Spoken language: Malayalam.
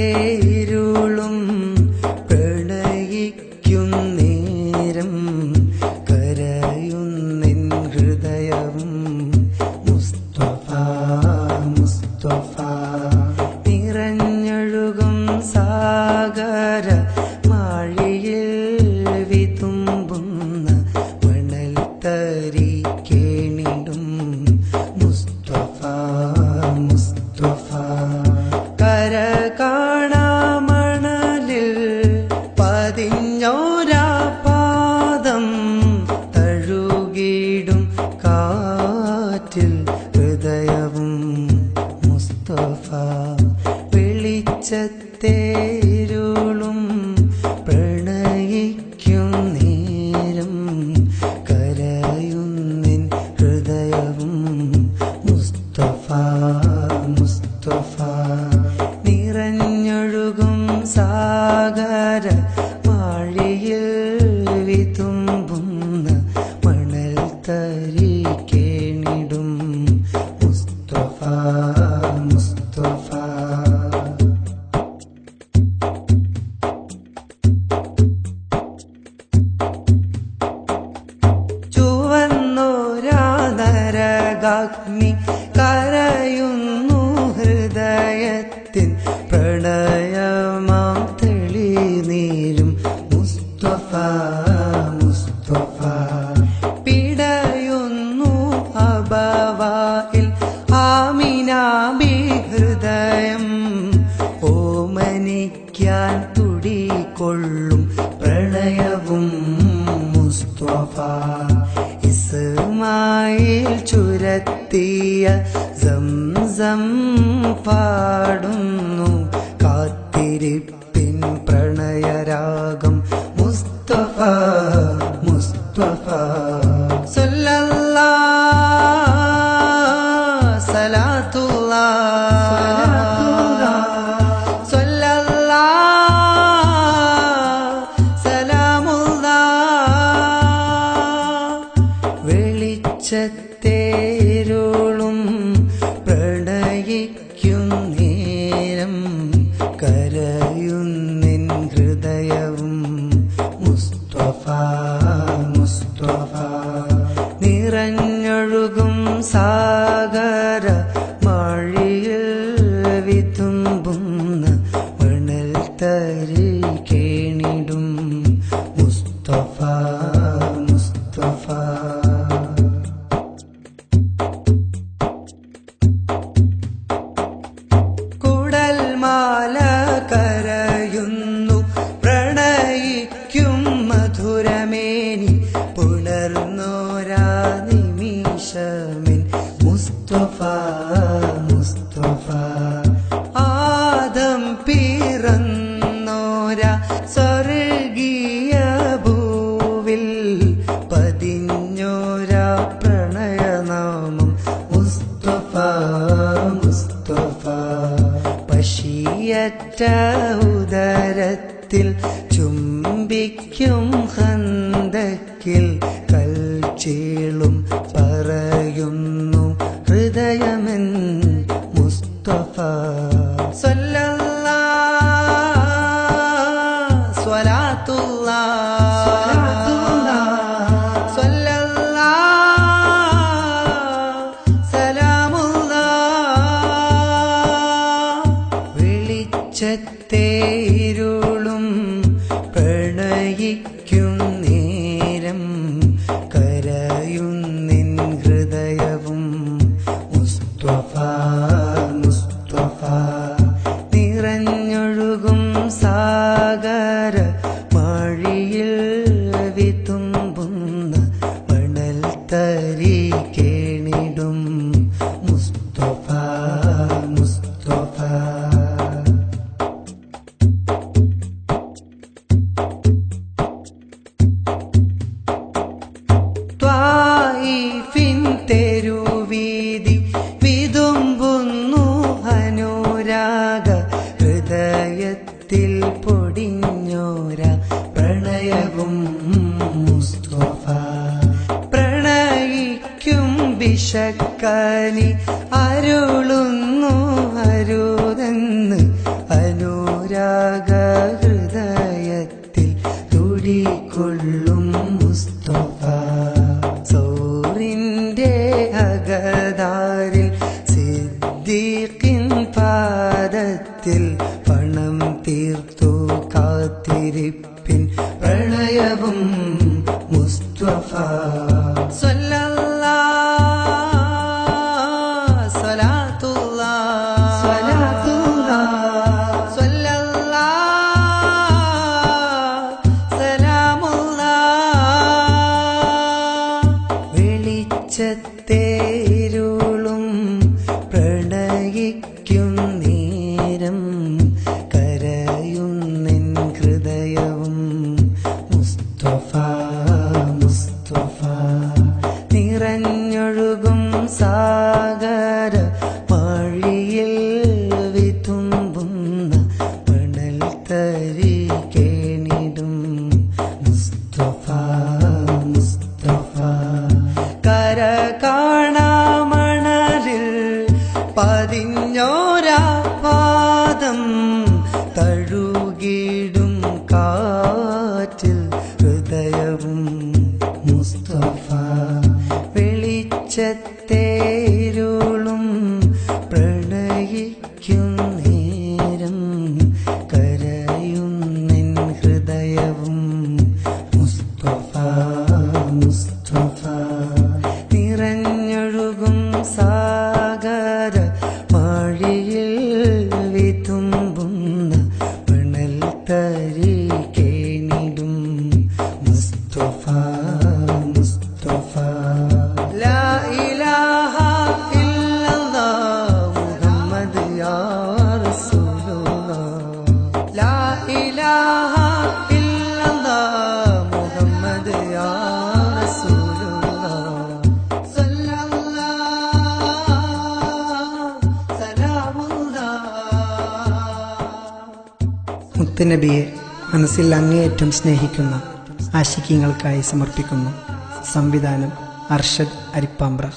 വെളിച്ചത്തേരുളും പ്രണയിക്കും നേരം കരയുന്നിൻ ഹൃദയവും മുസ്തഫ മുസ്തഫ നിറഞ്ഞൊഴുകും സാഗര മാഴിയിൽ വിതുമ്പുന്ന മണൽ തരി കേണിടും മുസ്തഫ മുസ്തഫ കര കാണാമണലിൽ പതിഞ്ഞോരാ പാദം തഴുകിടും കാറ്റിൽ ഹൃദയവും മുസ്തഫ വെളിച്ചത്തേരുളും പ്രണയിക്കും നേരം കരയുന്നിൻ ഹൃദയവും മുസ്തഫ മുസ്തഫ നിറഞ്ഞൊഴുകും സാഗര മാഴിയിൽ വിതുമ്പുന്ന മണൽ തരി കേണിടും മുസ്തഫ മുസ്തഫ ചുവന്നോരാ നരകാഗ്നി കരയുന്നു ഹൃദയത്തിൻ പ്രണയമാം തെളിനീരും മുസ്തഫ മുസ്തഫ പിടയുന്നു അബവായിൽ ആമിനാബി ഹൃദയം ഓമനിക്കാൻ തുടികൊള്ളും പ്രണയവും മുസ്തഫ ഇസ്മായിൽ ചുരത്തിയ സംസം പാടുന്നു കാത്തിരിപ്പിൻ പ്രണയരാഗം മുസ്തഫ മുസ്തഫ സല്ലല്ലാഹ് സലാത്തുല്ലാഹ് സല്ലല്ലാഹ് സലാമുല്ലാഹ് വെളിച്ചത്തേരുളും പ്രണയിക്കും നേരം കരയുന്നിൻ ഹൃദയവും മുസ്തഫ മുസ്തഫ നിറഞ്ഞൊഴുകും സാഗര മാഴിയിൽ വിതുമ്പുന്ന മണൽ തരി കേണിടും മുസ്തഫ മുസ്തഫ മാല കരയുന്നു പ്രണയിക്കും മധുരമേനി പുണർന്നോരാ നിമിഷമിൻ മുസ്തഫ മുസ്തഫ ആദം പിറന്നോരാ സ്വർഗീയ ഭൂവിൽ പതിഞ്ഞോരാ പ്രണയനാമം മുസ്തഫ മുസ്തഫ പശിയറ്റ ഉദരത്തിൽ ചുംബിക്കും ഖന്ദക്കിൽ കൽച്ചീളും പറയുന്നു ഹൃദയമെൻ മുസ്തഫ സല്ലല്ലാഹ് സ്വലാത്തുല്ലാഹ് സല്ലല്ലാഹ് സലാമുല്ലാഹ് വെളിച്ചത്തേരുളും പ്രണയിക്കും നേരം കരയുന്നിൻ ഹൃദയവും മുസ്തഫ മുസ്തഫ നിറഞ്ഞൊഴുകും സാഗര മാഴിയിൽ വിതുമ്പുന്ന മണൽ തരി കേണിടും മുസ്തഫ മുസ്തഫ ത്വായിഫിൻ തെരുവീതി വിതുമ്പുന്നു അനുരാഗ ഹൃദയത്തിൽ പൊടിഞ്ഞോര പ്രണയവും മുസ്തഫ പ്രണയിക്കും വിഷക്കനി അരുളുന്നു അരുതെന്ന് മുസ്തഫ സൗറിന്റെ അകതാരിൽ സിദ്ദീഖിൻ പാദത്തിൽ പണം തീർത്തു കാത്തിരിപ്പിൻ പ്രണയവും മുസ്തഫ വെളിച്ചത്തേരുളും പ്രണയിക്കും നേരം കരയുന്നെൻ ഹൃദയവും മുസ്തഫ മുസ്തഫ നിറഞ്ഞൊഴുകും സാഗര വഴിയിൽ വിതുമ്പുന്ന മണൽ തരി കേണിടും മുസ്തഫ മുസ്തഫ കര കാണാമണലിൽ പതിഞ്ഞോരാ പാദം തഴുകിടും കാറ്റിൽ ഹൃദയവും മുസ്തഫ വെളിച്ചത്തേരുളും പ്രണയിക്കും നേരം കരയുന്നെൻ ഹൃദയവും മുസ്തഫ മുസ്തഫ നിറഞ്ഞൊഴുകും സാഗര വഴിയിൽ വിതുമ്പുന്ന മണൽ തരി കേണിടും മുസ്തഫ മുസ്തഫ ലാ ഇലാഹ ഇല്ലല്ലാഹ് മുഹമ്മദ് യാ റസൂലുള്ളാഹ് ലാ ഇലാഹ ഇല്ലല്ലാഹ് മുഹമ്മദ് യാ മുത്തുനബിയെ മനസ്സിൽ അങ്ങേയറ്റം സ്നേഹിക്കുന്ന ആശിക്കീങ്ങൾക്കായി സമർപ്പിക്കുന്നു. സംവിധാനം അർഷദ് അരിപ്പാമ്പ്ര.